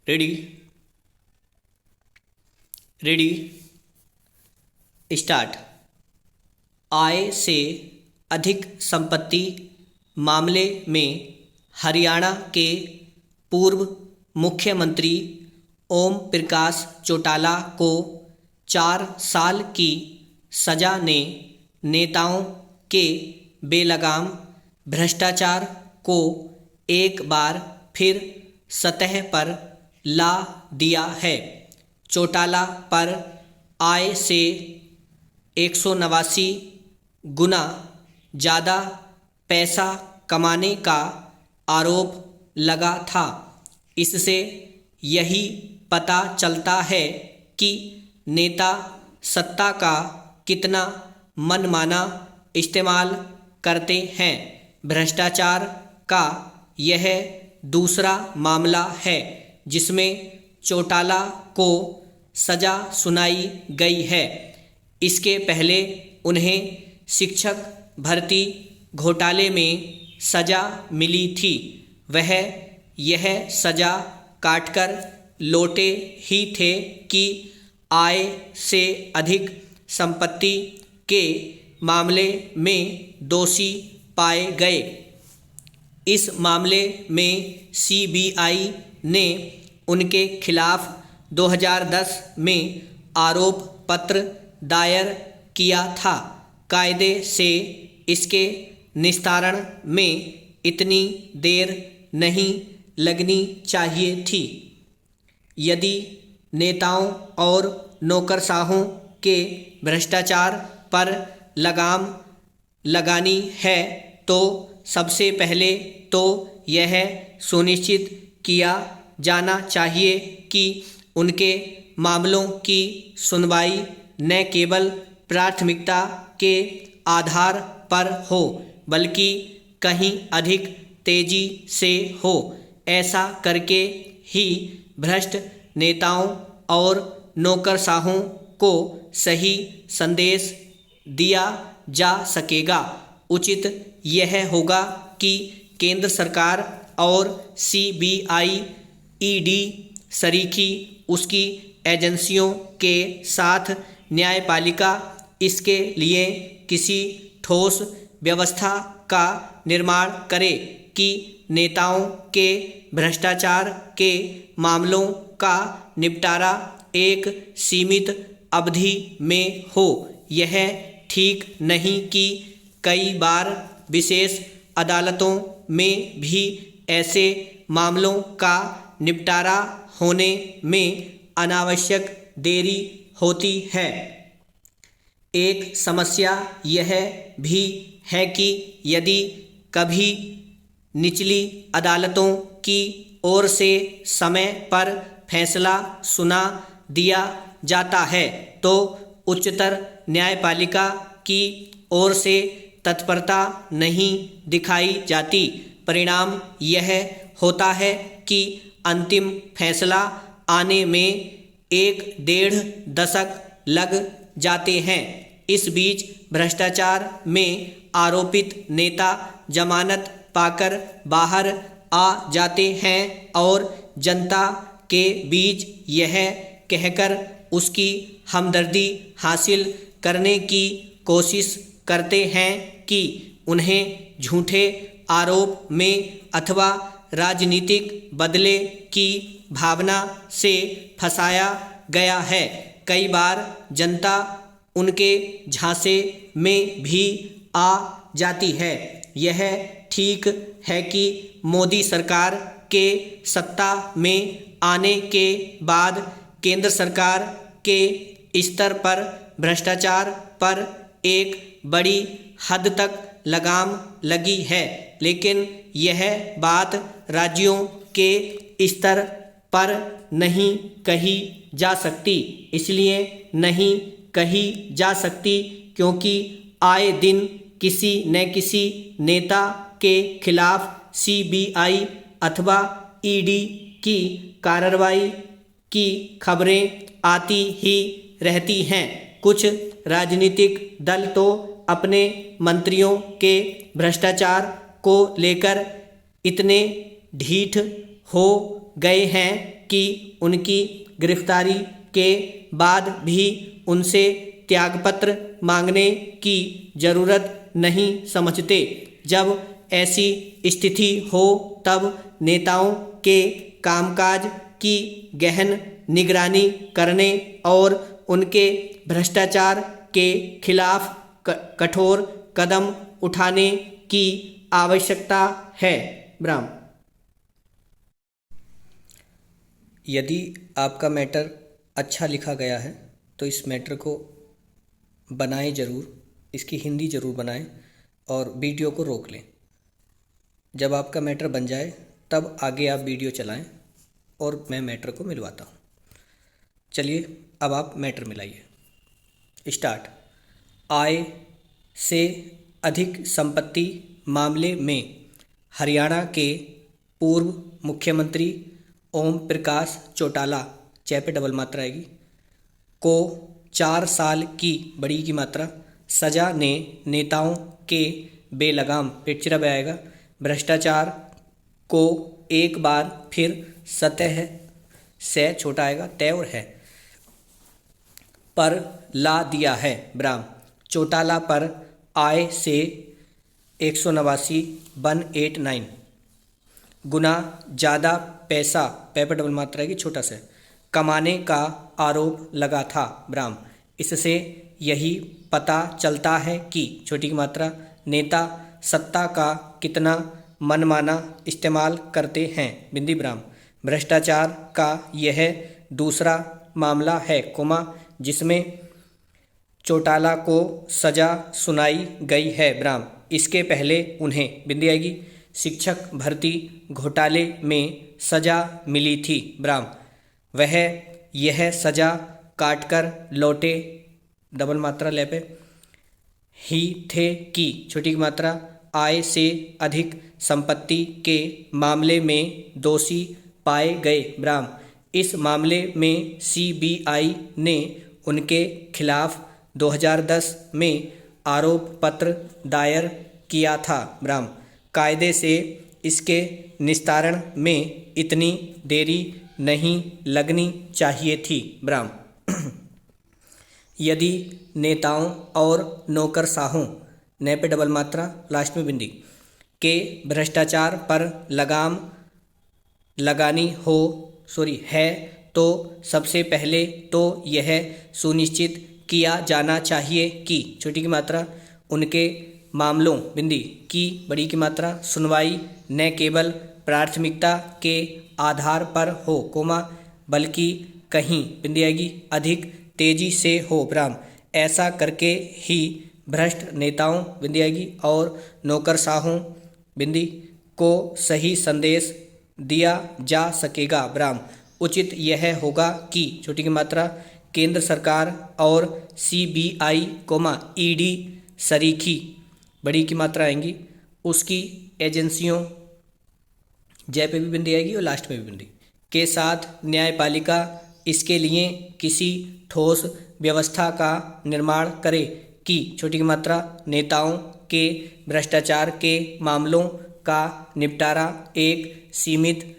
Ready ready start. आय से अधिक संपत्ति मामले में हरियाणा के पूर्व मुख्यमंत्री ओम प्रकाश चौटाला को 4 साल की सजा ने नेताओं के बेलगाम भ्रष्टाचार को एक बार फिर सतह पर ला दिया है। चौटाला पर आय से 189 गुना ज़्यादा पैसा कमाने का आरोप लगा था। इससे यही पता चलता है कि नेता सत्ता का कितना मनमाना इस्तेमाल करते हैं। भ्रष्टाचार का यह दूसरा मामला है जिसमें चौटाला को सजा सुनाई गई है। इसके पहले उन्हें शिक्षक भर्ती घोटाले में सजा मिली थी। वह यह सजा काटकर लौटे ही थे कि आय से अधिक संपत्ति के मामले में दोषी पाए गए। इस मामले में सीबीआई ने उनके खिलाफ 2010 में आरोप पत्र दायर किया था। कायदे से इसके निस्तारण में इतनी देर नहीं लगनी चाहिए थी। यदि नेताओं और नौकरशाहों के भ्रष्टाचार पर लगाम लगानी है तो सबसे पहले तो यह सुनिश्चित किया जाना चाहिए कि उनके मामलों की सुनवाई न केवल प्राथमिकता के आधार पर हो बल्कि कहीं अधिक तेजी से हो। ऐसा करके ही भ्रष्ट नेताओं और नौकरशाहों को सही संदेश दिया जा सकेगा। उचित यह होगा कि केंद्र सरकार और सीबीआई, ईडी सरीखी उसकी एजेंसियों के साथ न्यायपालिका इसके लिए किसी ठोस व्यवस्था का निर्माण करे कि नेताओं के भ्रष्टाचार के मामलों का निपटारा एक सीमित अवधि में हो। यह ठीक नहीं कि कई बार विशेष अदालतों में भी ऐसे मामलों का निपटारा होने में अनावश्यक देरी होती है। एक समस्या यह भी है कि यदि कभी निचली अदालतों की ओर से समय पर फैसला सुना दिया जाता है तो उच्चतर न्यायपालिका की ओर से तत्परता नहीं दिखाई जाती। परिणाम यह होता है कि अंतिम फैसला आने में 1-1.5 दशक लग जाते हैं। इस बीच भ्रष्टाचार में आरोपित नेता जमानत पाकर बाहर आ जाते हैं और जनता के बीच यह कहकर उसकी हमदर्दी हासिल करने की कोशिश करते हैं कि उन्हें झूठे आरोप में अथवा राजनीतिक बदले की भावना से फंसाया गया है। कई बार जनता उनके झांसे में भी आ जाती है। यह ठीक है कि मोदी सरकार के सत्ता में आने के बाद केंद्र सरकार के स्तर पर भ्रष्टाचार पर एक बड़ी हद तक लगाम लगी है, लेकिन यह बात राज्यों के स्तर पर नहीं कही जा सकती। इसलिए नहीं कही जा सकती क्योंकि आए दिन किसी न किसी नेता के खिलाफ सीबीआई अथवा ईडी की कार्रवाई की खबरें आती ही रहती हैं। कुछ राजनीतिक दल तो अपने मंत्रियों के भ्रष्टाचार को लेकर इतने ढीठ हो गए हैं कि उनकी गिरफ्तारी के बाद भी उनसे त्यागपत्र मांगने की जरूरत नहीं समझते। जब ऐसी स्थिति हो तब नेताओं के कामकाज की गहन निगरानी करने और उनके भ्रष्टाचार के खिलाफ कठोर कदम उठाने की आवश्यकता है। ब्राह्म, यदि आपका मैटर अच्छा लिखा गया है तो इस मैटर को बनाएं ज़रूर, इसकी हिंदी ज़रूर बनाएं और वीडियो को रोक लें। जब आपका मैटर बन जाए तब आगे आप वीडियो चलाएं और मैं मैटर को मिलवाता हूँ। चलिए अब आप मैटर मिलाइए। स्टार्ट। आय से अधिक संपत्ति मामले में हरियाणा के पूर्व मुख्यमंत्री ओम प्रकाश चौटाला, च पे डबल मात्रा आएगी, को 4 साल की बड़ी की मात्रा सजा ने नेताओं के बेलगाम पेटचिरा बे आएगा भ्रष्टाचार को एक बार फिर सतह से छोटा आएगा तय और है पर ला दिया है। ब्राह्म, चौटाला पर आय से 189 गुना ज़्यादा पैसा पे डबल मात्रा की छोटा सा कमाने का आरोप लगा था। ब्राह्म, इससे यही पता चलता है कि छोटी की मात्रा नेता सत्ता का कितना मनमाना इस्तेमाल करते हैं। बिंदी ब्राह्म, भ्रष्टाचार का यह दूसरा मामला है जिसमें चौटाला को सजा सुनाई गई है। ब्राह्म, इसके पहले उन्हें बिंदी आएगी शिक्षक भर्ती घोटाले में सजा मिली थी। ब्राह्म, वह यह सजा काटकर लौटे डबल मात्रा ले पे ही थे कि छोटी की मात्रा आय से अधिक संपत्ति के मामले में दोषी पाए गए। ब्राह्म, इस मामले में सीबीआई ने उनके खिलाफ 2010 में आरोप पत्र दायर किया था। ब्राह्म, कायदे से इसके निस्तारण में इतनी देरी नहीं लगनी चाहिए थी। ब्राह्म, यदि नेताओं और नौकरशाहों ने पे डबल मात्रा लास्ट में बिंदी के भ्रष्टाचार पर लगाम लगानी है तो सबसे पहले तो यह सुनिश्चित किया जाना चाहिए कि छोटी की मात्रा उनके मामलों बिंदी की बड़ी की मात्रा सुनवाई न केवल प्राथमिकता के आधार पर हो बल्कि कहीं बिंदी आएगी अधिक तेजी से हो। ब्राह्म, ऐसा करके ही भ्रष्ट नेताओं बिंदी आएगी और नौकरशाहों बिंदी को सही संदेश दिया जा सकेगा। ब्राह्म, उचित यह होगा कि छोटी की मात्रा केंद्र सरकार और सीबीआई ईडी सरीखी बड़ी की मात्रा आएंगी उसकी एजेंसियों जय पे भी बिंदी आएगी और लास्ट में भी बिंदी के साथ न्यायपालिका इसके लिए किसी ठोस व्यवस्था का निर्माण करे कि छोटी की मात्रा नेताओं के भ्रष्टाचार के मामलों का निपटारा एक सीमित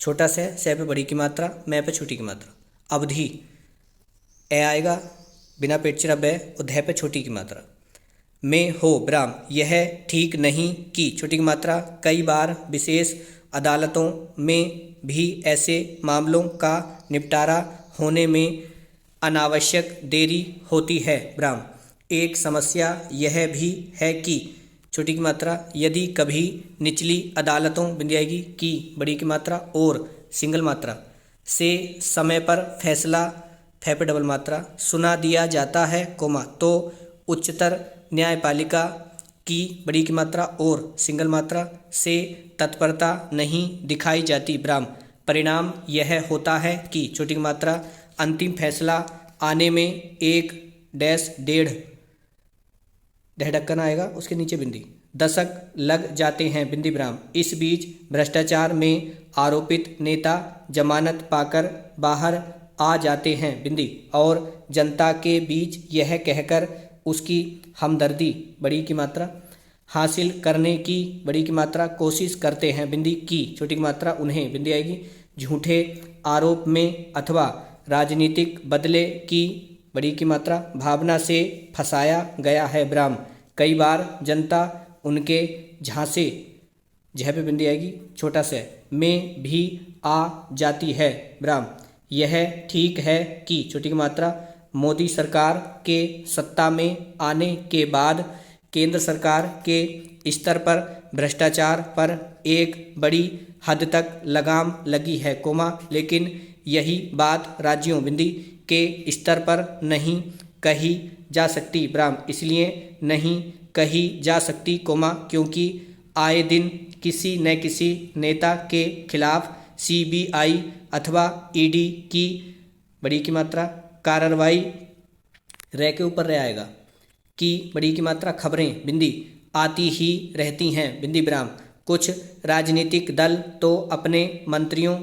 छोटा से पे बड़ी की मात्रा मैं पे छोटी की मात्रा अवधि ए आएगा बिना पेटचिरा बे और धै पे छोटी की मात्रा में हो। ब्राह्म, यह ठीक नहीं कि छोटी की मात्रा कई बार विशेष अदालतों में भी ऐसे मामलों का निपटारा होने में अनावश्यक देरी होती है। ब्राह्म, एक समस्या यह भी है कि छोटी की मात्रा यदि कभी निचली अदालतों बिंदी आएगी की बड़ी की मात्रा और सिंगल मात्रा से समय पर फैसला फै पे डबल मात्रा सुना दिया जाता है तो उच्चतर न्यायपालिका की बड़ी की मात्रा और सिंगल मात्रा से तत्परता नहीं दिखाई जाती। ब्राह्म, परिणाम यह होता है कि छोटी की मात्रा अंतिम फैसला आने में 1-1.5 ढक्कन आएगा उसके नीचे बिंदी दशक लग जाते हैं। बिंदी ब्राह्म, इस बीच भ्रष्टाचार में आरोपित नेता जमानत पाकर बाहर आ जाते हैं बिंदी और जनता के बीच यह कहकर उसकी हमदर्दी बड़ी की मात्रा हासिल करने की बड़ी की मात्रा कोशिश करते हैं बिंदी की छोटी की मात्रा उन्हें बिंदी आएगी झूठे आरोप में अथवा राजनीतिक बदले की बड़ी की मात्रा भावना से फंसाया गया है ब्राह्म। कई बार जनता उनके झांसे, जह पे बिंदी आएगी छोटा सा, में भी आ जाती है ब्राह्म। यह ठीक है कि छोटी की मात्रा मोदी सरकार के सत्ता में आने के बाद केंद्र सरकार के स्तर पर भ्रष्टाचार पर एक बड़ी हद तक लगाम लगी है कोमा, लेकिन यही बात राज्यों बिंदी के स्तर पर नहीं कही जा सकती ब्राह्म। इसलिए नहीं कही जा सकती कोमा क्योंकि आए दिन किसी न किसी नेता के खिलाफ सीबीआई अथवा ईडी की बड़ी की मात्रा कार्रवाई रह के ऊपर रह आएगा कि बड़ी की मात्रा खबरें बिंदी आती ही रहती हैं बिंदी ब्राह्म। कुछ राजनीतिक दल तो अपने मंत्रियों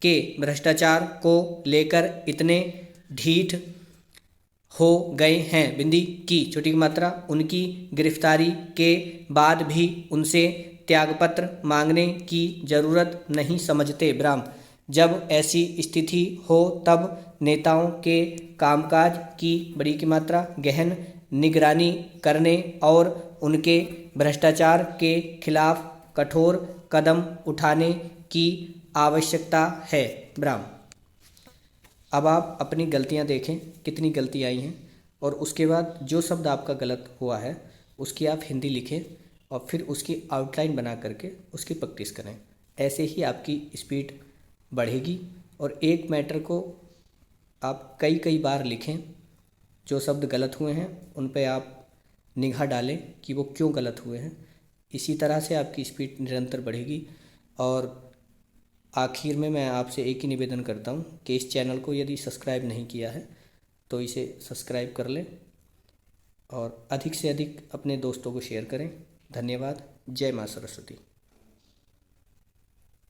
के भ्रष्टाचार को लेकर इतने ढीठ हो गए हैं बिंदी की छोटी की मात्रा उनकी गिरफ्तारी के बाद भी उनसे त्यागपत्र मांगने की जरूरत नहीं समझते ब्राह्म। जब ऐसी स्थिति हो तब नेताओं के कामकाज की बड़ी की मात्रा गहन निगरानी करने और उनके भ्रष्टाचार के खिलाफ कठोर कदम उठाने की आवश्यकता है ब्राह्म। अब आप अपनी गलतियां देखें कितनी गलती आई हैं और उसके बाद जो शब्द आपका गलत हुआ है उसकी आप हिंदी लिखें और फिर उसकी आउटलाइन बना करके उसकी प्रैक्टिस करें। ऐसे ही आपकी स्पीड बढ़ेगी और एक मैटर को आप कई कई बार लिखें। जो शब्द गलत हुए हैं उन पे आप निगाह डालें कि वो क्यों गलत हुए हैं। इसी तरह से आपकी स्पीड निरंतर बढ़ेगी। और आखिर में मैं आपसे एक ही निवेदन करता हूँ कि इस चैनल को यदि सब्सक्राइब नहीं किया है तो इसे सब्सक्राइब कर लें और अधिक से अधिक अपने दोस्तों को शेयर करें। धन्यवाद। जय माँ सरस्वती।